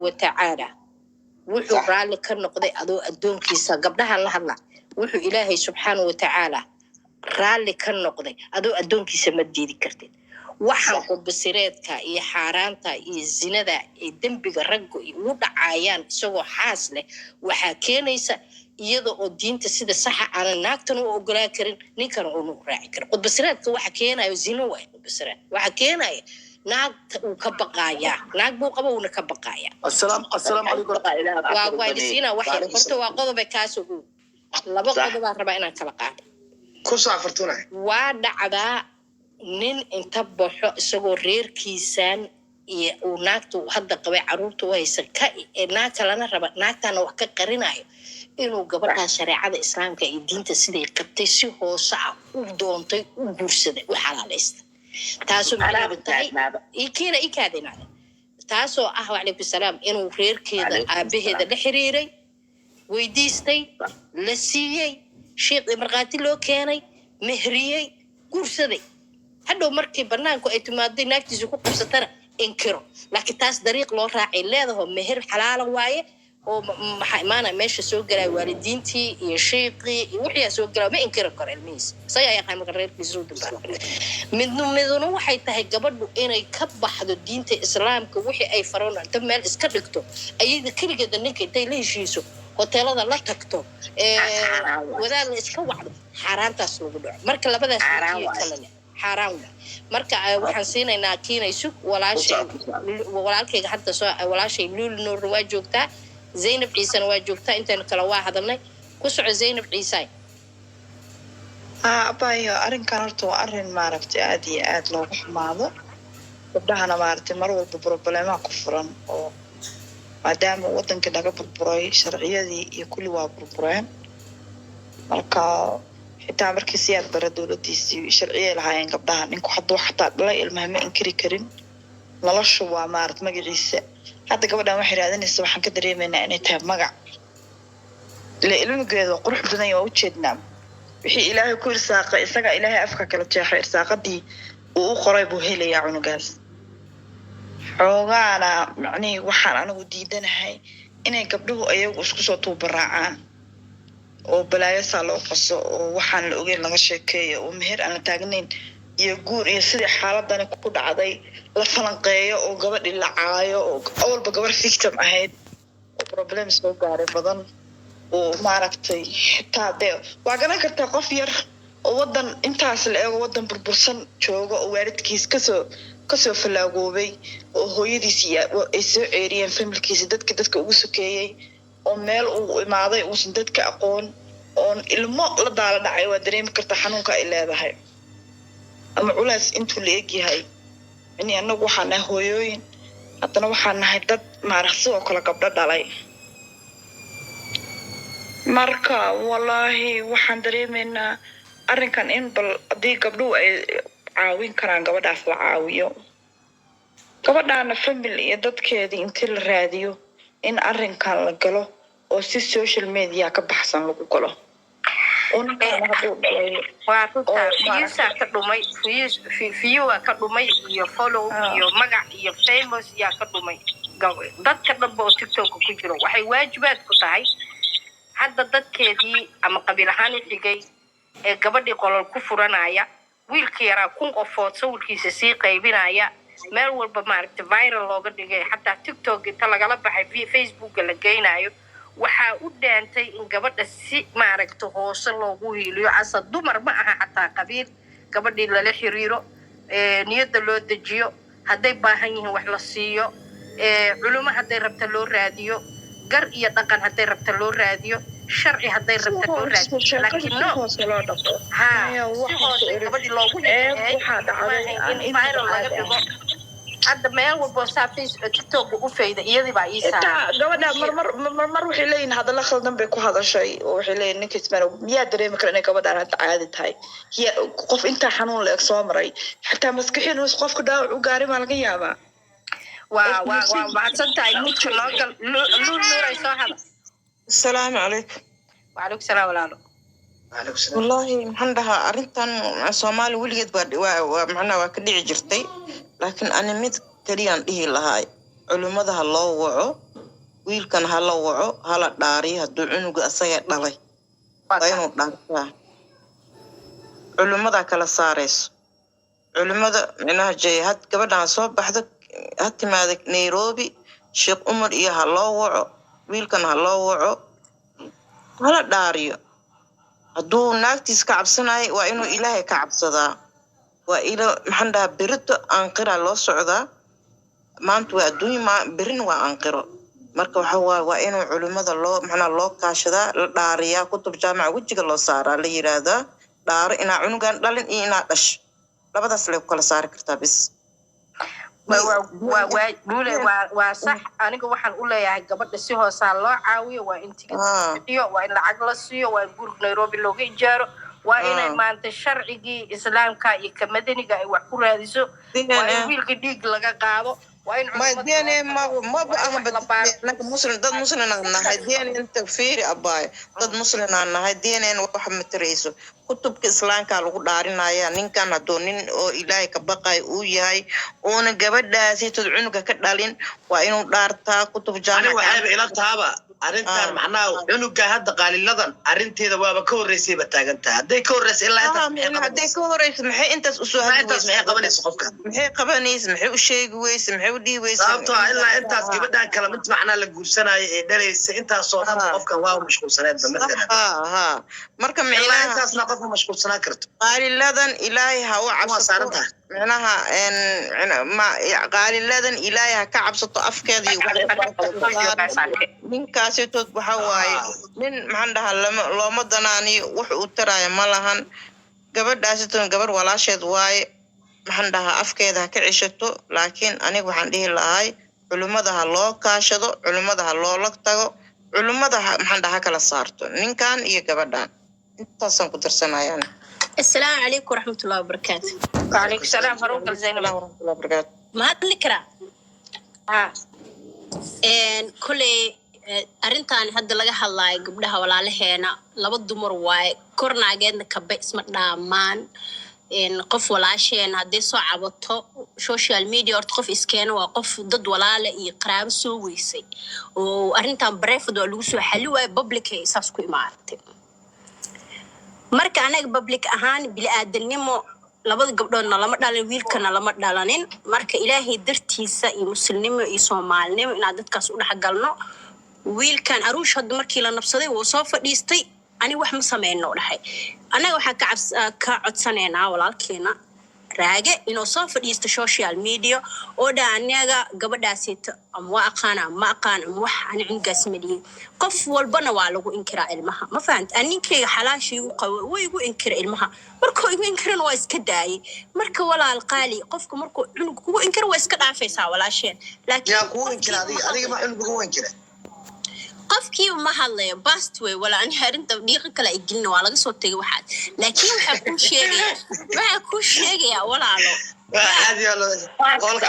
وتعالى وحو رالي كنقضي أدو أدون كيسا قبلها الله الله وحو إلهي سبحانه وتعالى رالي كنقضي أدو أدون كيسا مديدي كرتين waxaan qudbasireedka iyo xaaraanta iyo zinada iyo dambiga raggu iyo u dhacayaan isagoo xaas leh waxa keenaysa iyada oo diinta sida sax ah aan naagtan u ogolaa karin ninkan uu raaci karo qudbasireedka waxa keenayo zino way qudbasireed waxa keenayo naagta uu ka baqaya naag buu qabo uu ka baqaya assalaamu alaykum waa disina waxa horta waa qodob kaas ugu laba qodob aan rabaa inaan kala qaado ku saafartuna waa dhacdaa nin inta baxo isagoo reerkiisan iyo uu naagtu hadda qabay caruurtu haysa ka naag kalena raba naagtana wax ka qarinayo inuu gabadha shareecada islaamka iyo diinta siday qabtay si hoose ah u doontay u guursaday u xalaalaysta taasoo macnaheedu ikiina ikaadinaa taasoo ah waalaikum salaam inuu reerkeeda aabaheeda la xiriiray weydiistay la siiyay sheekh marqaati loo keenay mehriyay guursaday hadhow markii banaanku ay timaaday naagtiisu ku qabsatana inkiro laakiin taas dariiq loo raacay leedahay meher xalaal waaye oo maxay maana meesha soo galay waalidiintii iyo sheekhi wixii soo galay ma inkiro karo ilmihiis say ay qaadan reerkiisu dubaa midna waxay tahay gabadhu inay ka baxdo diinta islaamka wixii ay faroon inta meel iska dhigto ayada kaligeeda ninka intay la heshiiso hoteelada la tagto wadaad la iska wacdo xaraantaas lagu dhaco marka labadaas kale حرام marka waxaan siinaynaa kiinaysu walaalkayga hadda soo walaashay lul nuur waa joogtaa Zainab Ciise waa joogtaa intaan kala waa hadalnay ku soco Zainab Ciise abayo arrinkan horta waa arrin maaragtay aad iyo aad loogu xumaado gabdhahana maaragtay mar walba problema ku furan oo maadaama wadanka laga burburay sharciyadii iyo kulli waa burbureen marka xitaa markii siyaad bara dawladdiisii sharciye lahaayeen gabdhaha ninku hadduu xataa dhalay ilmaha ma inkiri karin noloshu waa maarad magaciisa hadda gabadhan waxay raadinaysaa waxaan ka dareemaynaa inay tahay magac ilmigeedu qurux badan yahay u jeednaa wixii ilaahay ku irsaaqay isaga ilaahay afka kala jeexay irsaaqadii uu u qoray buu helayaa cunugaas xoogaana macnii waxaan anigu diidanahay inay gabdhuhu ayagu isku soo tuubaraacaan oo balaayo saa loo qaso oo waxaan la ogeyn laga sheekeeyo oo meher aan la taagnayn iyo guur iyo sidii xaaladani ku dhacday la falanqeeyo oo gabadhi la caayo oo awalba gabar victim ahayd oo problem soo gaaray badan oo maaragtay xitaa dee waa garan kartaa qof yar oo wadan intaas la eego wadan burbursan jooga oo waalidkiis kasoo falaagoobay oo hooyadiis ay soo ceeriyeen familkiisa dadka ugu sokeeyey oo meel uu imaaday uusan dadka aqoon oon ilmo la daala dhacay waa dareemi kartaa xanuunka ay leedahay ama culays intuu la egyahay yani anagu waxaan nahay hooyooyin haddana waxaan nahay dad maaragtay sidoo kale gabdho dhalay marka wallaahi waxaan dareemaynaa arrinkan in bal haddii gabdhuhu ay caawin karaan gabadhaas la caawiyo gabadhaana family iyo dadkeedii intii la raadiyo in arrinkan la galo oo si social media ka baxsan lagu galo waa fiisa ka dhumay fiiwa ka dhumay iyo follow iyo magac iyo famous ya ka dhumay dadka dhanba oo TikTok ku jiro waxay waajibaad ku tahay hadda dadkeedii ama qabiil ahaan xigay ee gabadhii qolol ku furanaya wiilkii yaraa kun qofood sawirkiisa sii qaybinaya meel walba maaragtay viral looga dhigay xataa TikTok inta lagala baxay Facebook la geynayo waxa u dhaantay in gabadha si maaragtay hoose loogu hiiliyo asad dumar ma aha xataa qabiil gabadhii lala xiriiro niyada loo dejiyo hadday baahan yihiin wax la siiyo culimo hadday rabta loo raadiyo gar iyo dhaqan hadday rabta loo raadiyo sharci hadday rabta loo raadiyo laakiin no gabadhii loogu in viral laga dhigo hadda meel walba saafis TikTok u fayda iyadii baa isa gabadha mar waxay leeyihiin hadalla khaldan bay ku hadashay oo waxay leeyihiin ninka ismaan miyaa dareemi kara inay gabadhaan hadda caadi tahay qof inta xanuun la soo maray xataa maskaxiin uu qofka dhaawac u gaaray ma laga yaabaa waa macsantahay midka loo gal nuuray soo hada السلام عليكم. وعليكم السلام ورحمة والله محندها أرنتن الصومال وليد ومعنا وكدي عجرتي لكن أنا ميت كريان إيه لهاي علماء الله وعو wiilkan hala waco hala dhaariyo hadduu cunuga asaga dhalay waa inuu dhaartaa culimada kala saarayso culimada micnaha jayhad gabadhan soo baxda ha timaada Nairobi Sheekh Umar iyo ha loo waco wiilkan ha loo waco hala dhaariyo hadduu naagtiis ka cabsanayo waa inuu ilaahay ka cabsadaa waa ila maxaan dhahaa berito aanqira loo socdaa maanta waa adduunya berin waa aanqiro marka waxa waa inuu culimada loo maxna loo kaashadaa la dhaariyaa kutub jaamaca wajiga loo saaraa la yiraahdaa dhaaro inaa cunugan dhalin iyo inaa dhash labadaas lay kala saari kartaa bis waa sax aniga waxaan u leeyahay gabadha si hoosaa loo caawiyo waa in tigaiyo waa in lacag la siiyo waa in guriga Nairobi looga ijaaro waa inay maanta sharcigii islaamka iyo ka madaniga ay wax ku raadiso waa in wiilka dhiig laga qaado waa in muslim dad muslim nahay DNA inta fiiri abaay dad muslim nahay DNA wax ma tirayso kutubka islaamka lagu dhaarinaya ninkan hadoo nin oo ilaahay ka baqay uu yahay oo gabadhaasi tad cunuga ka dhalin waa inuu dhaartaa kutub jaamaca waxay ila taaba arintan macnaa cunuga hadda qaaliladan arinteeda waaba ka horeysay ba taagantaa haday ka horeysay ilaa inta haday ka horeysay maxay intaas u soo hadlaysaa maxay qabanaysaa qofka maxay qabanaysaa maxay u sheegi weysa maxay u dhiibaysaa sababtoo ilaa intaas gabadhan kala mid macnaa la guursanaayo ee dhalaysa intaas oo dhan qofkan waa mashquulsaneed midna marka ilaa intaasna qofka mashquulsanaa karto qaaliladan ilaahay ha u cabsato micnaha ma qaaliladan ilaahay ha ka cabsato afkeeda iyo ninkaasi tood waxa waaye nin maxaan dhahaa looma danaaniyo wax uu taraayo ma lahan gabadhaasi tood gabar walaasheed waaye maxaan dhahaa afkeeda ha ka cishato laakiin aniga waxaan dhihi lahay culimada ha loo kaashado culimada ha loola tago culimada maxaan dhahaa kala saarto ninkan iyo gabadhan intaasaan ku darsanayaan السلام عليكم ورحمة الله وبركاته. وعليكم السلام ورحمة الله وبركاته. ما أدلكرا. كل أرنتان هذا لقى الله قبلها ولا لهنا لابد مرواي كورنا جدنا كبئ اسمه دامان إن قف ولا شيء هذا صعبته سوشيال ميديا أرتقف إسكان وقف ضد ولا لقي قراب سويسي وأرنتان بريفد ولوسو حلوة بابليك إساسكو إمارتي. marka anaga public ahaan bil aadanimo labada gabdhoodna lama dhalin wiilkana lama dhalanin marka ilaahay dartiisa iyo muslimnimo iyo Soomaalinimo in dadkaas u dhaxgalno wiilkan aruush hadda markii la nabsaday wuu soo fadhiistay ani wax ma sameeyno dhahay anaga waxa ka codsaneynaa walaalkeena raage inuu soo fadhiisto social media oo dhaanaga gabadhaasita ama aqaan ma aqaan wax aan cunugaas madiin qof walbana waa lagu inkiraa ilmaha ma fahanti aninkeyga xalaashii uu qabo way igu inkira ilmaha markuu igu inkiran waa iska daayay marka walaal qaali qofku markuu cunug kugu inkira waa iska dhaafaysaa walaasheen laakiin yaa kugu inkira adiga ma cunug kugu inkira qofkii ma hadlayo bast way wala aan harinta dhiiqa kala igilna waa laga soo tagay waxaad laakiin waxa ku sheegaya walaalo عادي والله قول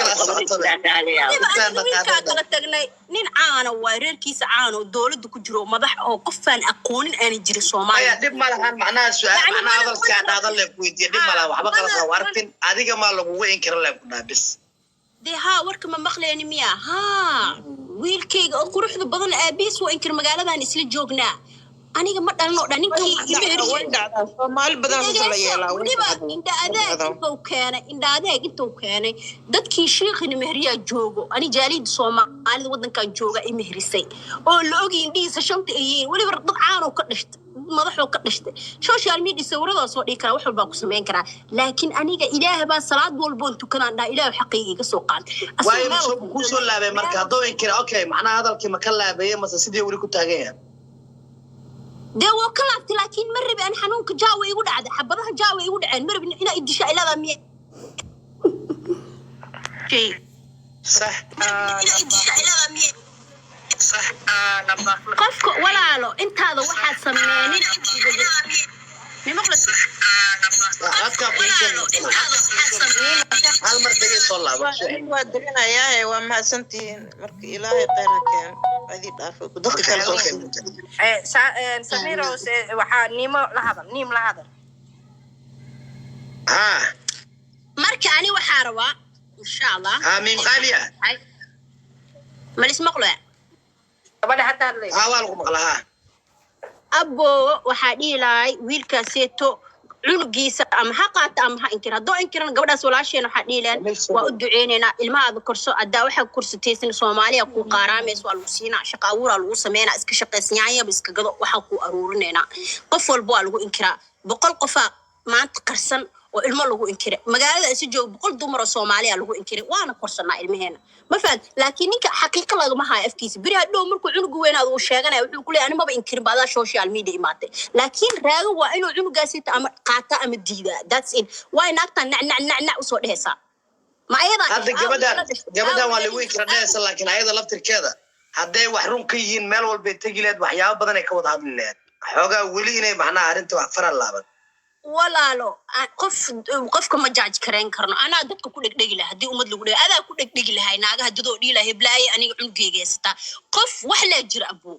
kala tagnay nin caana waa reerkiisa caano dawladda ku jiro madax oo qofaan aqoonin aan jirin Soomaaliya dib ma lahan macnaha su'aal macnaha hadalka dhaqan la ku weydiiyay dib ma laha waxba kala soo wartin adiga ma lagu weyn karo la ku dhaabis ها ورك ما مخليني مياه ها ويلكي قروح ذو بدن أبيس وإنكر مقالة نسل جوجنا أنا قمت أنا نقدر نكى مال بدن مسلية إن أذاك أنت وكان إن أذاك أنت وكان دت كي شيخ إن مهرية جوجو أنا جالي صوما أنا ودن كان جوجا إيه مهرسي أو لوجي إندي سشمت إيه ولا برد عانو كنشت مضحو كنشت سوشيال ميديا سورة صوت إيه كلا وحول باكو سمين كلا لكن أنا إله بس صلاة والبنت كان عندها إله حقيقي كسوقان واي مش كوسو لا بمركز دوين كلا أوكي معناها هذا الكلام كلا بيه مثلا سيدي يقولي كنت هجيا ده وكلت لكن مر بأن حنونك جاوي يقول عاد حبضها جاوي يقول عن مر بأن إدي شيء لا ذا شيء صح صح قفك ولا له أنت هذا واحد سميني نمخلص أذكر هل مرتجي صلى ودرنا يا وما سنتين مرك إلهي قيرك هذه دافع ودك كلام سميرة وحا نيم لهذا مرك أنا وحاروا إن شاء الله آمين غالية ما اسمه قلوا hadda hadlay waa lagu maqlahaa abo waxaa dhihi lahay wiilkaaseeto cunugiisa ama ha qaata ama ha inkira haddoo inkiran gabadhaas walaasheena waxaa dhihi lahayn waa u duceynaynaa ilmahaada korso haddaa waxaa korsataysan soomaaliya kuu qaaraamaysa waa lagu siinaa shaqa abuuraa lagu sameynaa iska shaqaysnyaanyaba iska gado waxaa kuu aruurinaynaa qof walba waa lagu inkiraa 100 qofaa maanta qarsan oo ilmo lagu inkire magaalada isi joogo 100 dumar oo Soomaaliya lagu inkire waana korsanaa ilmaheena ma fahad laakiin ninka xaqiiqo lagama hayo afkiisa biri hadhow markuu cunugu weynaado uu sheeganaya wuxuu ku leeyahay anima inkirin baada social media imaatay laakiin raaga waa inuu cunugaasita ama qaata ama diida that's it waa inaagta nac usoo dhehaysaa ma ayada hadda gabadhan waa lagu inkira dhehaysa laakiin ayada laftirkeeda hadday wax run ka yihiin meel walba tegileed waxyaabo badan ay ka wada hadli leeyahay xoogaa weli inay macnaha arrinta wax faran laaban walaalo qofka ma judge karayn karno ana dadka ku dhigdhigi lahaa hadii umad lagu dhigay adaa ku dhigdhigi lahaa naagaha dadoo dhii lahaa heblaay aniga cunugeyga heysata qof wax la jira abu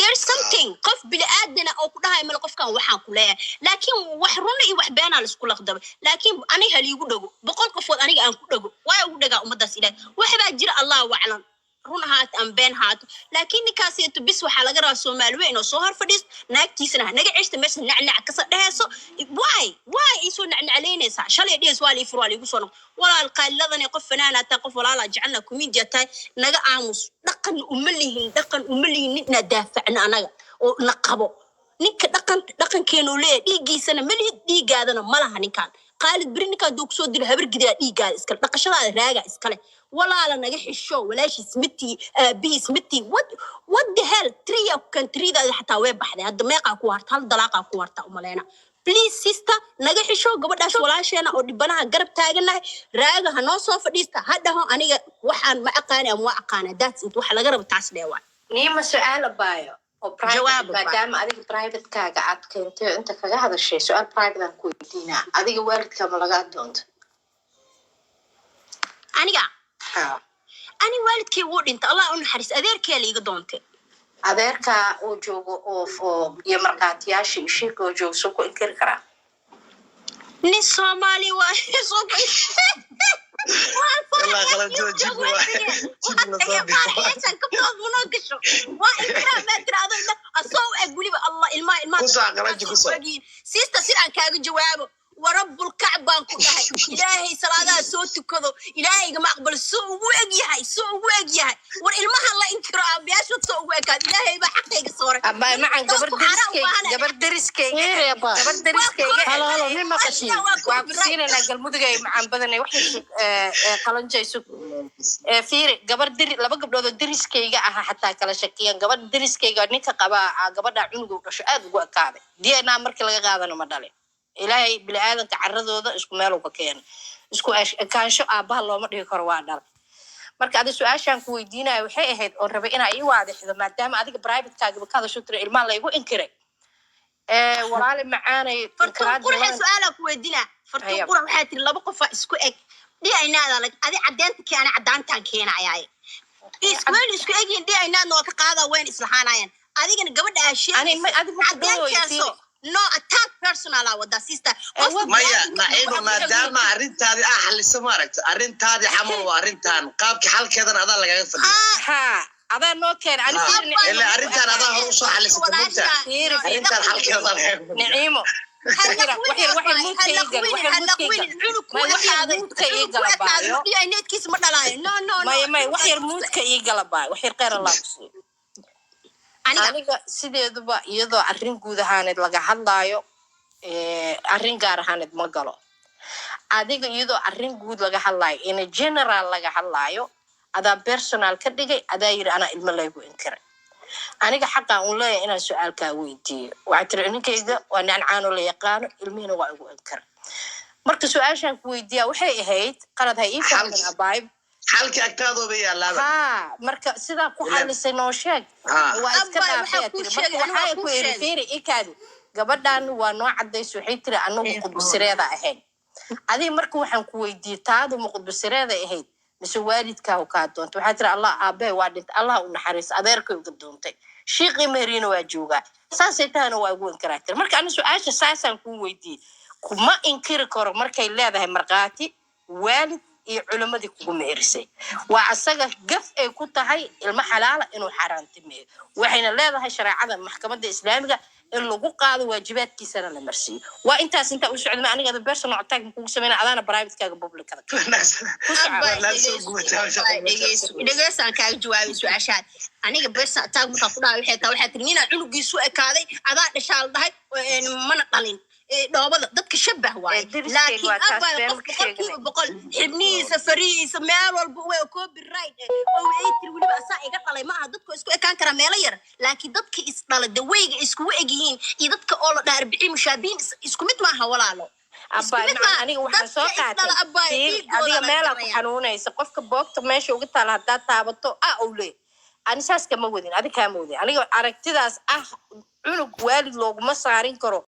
there's something qof bil aadana oo ku dhahay mal qofkan waxaan ku leeyahay laakiin wax run iyo wax been aan isku laqdaba laakiin aniga haliigu dhago 100 qofood aniga aan ku dhago way ugu dhagaa umadaas ilaahay wax baa jira Allah waclan run haat am been haat laakiin ninkaasiyatu bis waxa laga rabaa Soomaali weyn oo soo hor fadhiis naagtiisana naga cishta meesha nacnac ka sadheeso why isu nacnacleynaysa shalay dhiis waa liifur waa liigu soo noq walaal qaaliladan qof fanaana ta qof walaala jecelna comedian tahay naga aamus dhaqan uma lihin nina daafacna anaga oo naqabo ninka dhaqankeenu leeyahay dhiigiisana ma lihid dhiigaadana ma laha ninkan qaalid birinika doog soo dilo habar gidaa dhiigaada iska dhaqashada raaga iskale walaala naga xisho walaashi smiti bi smiti what the hell 3 country da hatta way baxday hadda meeqa ku harta hal dalaaqa ku harta umaleena please sister naga xisho gabadhaas walaasheena oo dhibanaha garab taaganahay raaga ha noo soo fadhiista hadhaho aniga waxaan ma aqaan ama aqaan that's it waxa laga rabo taas leeyahay niima su'aal baayo oo private maadaama adiga private kaaga aad keentay inta kaga hadashay su'aal private aan ku weydiinaa adiga waalidka ma laga doonto ani waalidkay wuu dhintay Allah u naxariis adeerkay liiga doontay adeerka oo joogo oo iyo marqaatiyaashii shirka oo joogo soo ku inkiri karaa ni Soomaali waa soo ku والله غلط جيب ورب الكعبة كلها إلهي صلاة صوت كذا إلهي ما أقبل سوء وجهي والإلمها الله إنكرام بيشو سوء وجهي إلهي بحقك صورة أبا معن جبر درسكي هلا مين ما قشين وعبسين أنا قلمود جاي معن بدنا وحش قلنا جاي سوق فير جبر لما قبل درسكي جاء حتى كلا شكيان جبر درسكي جاء نيك جبر عنده كشؤات وقاعد دي أنا أمرك لقى قاعد مدالي إلهي بالعادة تعرضوا إسكو مالو كان إسكو كان شو أباه الله مرة يكروان دار مركز هذا سؤال شان كوي دينا وحي هاد وربعنا أي واحد إذا ما دام هذيك برايفت كاجب كذا شو ترى المال لا يقول إنكره ورالي معانا فرتون قول سؤالك كوي دينا فرتون قول وحياتي الله بقف إسكو إك دي أي نادا لك هذه عدانتك أنا عدانتك هنا عياي إسكو إجين دي أي نادا نوك قاعدة وين إصلاحنا يعني هذه كان قبل أشياء عدانتك no attack personal with the sister maya naciibo maadaama arrintaadi xalisa maaragta arrintaadi xamal waa arrintan qaabki xalkeedan adaa lagaga fadhiyo adaa noo keen ani ila arrintan adaa hor u soo xalisay mugta arrintan xalkeedan laga naciimo aniga sideeduba iyadoo arrin guud ahaaneed laga hadlaayo arrin gaar ahaaneed ma galo adiga iyadoo arrin guud laga hadlaayo in general laga hadlaayo adaa personal ka dhigay adaa yiri ana ilmo laygu inkiray aniga xaqaan u leeyahay inaan su'aalkaa weydiiyo waxaa tiri ninkayga waa nacaan oo la yaqaano ilmihiina waa igu inkiray marka su'aashaan ku weydiiyaa waxay ahayd qalad hay ii fahmin abaayb halka agtaadooba yaalaaba marka sidaa ku xalisay noo sheeg waa iska dhaafay waxay ku fiiri ikaadi gabadhan waa noo cadays waxay tiri anagu qudbisireeda ahayn adii marka waxaan ku weydiiyay taadu muqdbisireeda ahayd mise waalidkaa ka doonto waxaa tiri Allah aabe waa dhintay Allah u naxariis adeerkay uga doontay shiiqi meeriina waa joogaa saasay taana waa ugu inkiraatay marka aniga su'aasha saasaan ku weydiiyay kuma inkiri karo markay leedahay marqaati waalid iyo culimadii kugu meerisay waa asaga gaf ay ku tahay ilma xalaala inuu xaaraantimeeyo waxayna leedahay shareecada maxkamadda islaamiga in lagu qaado waajibaadkiisana la marsiiyo waa intaas inta u socdo ma aniga personal attack kugu sameeyna adana private-kaaga public-kada dhegeysan kaaga jawaabi su'aashaan aniga personal attack markaa ku dhahay waxay tiri nina cunugiisu ekaaday adaa dhashaal dhahay mana dhalin dhoobada dadka shabah waaye laakiin abaa qofkiiba boqol xibnihiisa farihiisa meel walba way copyright oo ay tiri weliba asaa iga dhalay maaha dadku isku ekaan karaa meelo yar laakiin dadka is dhalay daweyga iskugu egyihiin iyo dadka oo la dhaar bixi mushaabiin isku mid maaha walaalo aniga waxaan soo qaatay adiga meelaa ku xanuunaysa qofka boogta meesha uga taala haddaad taabato owle ani saas kama wadin adiga kama wadin aniga aragtidaas cunug waalid looguma saarin karo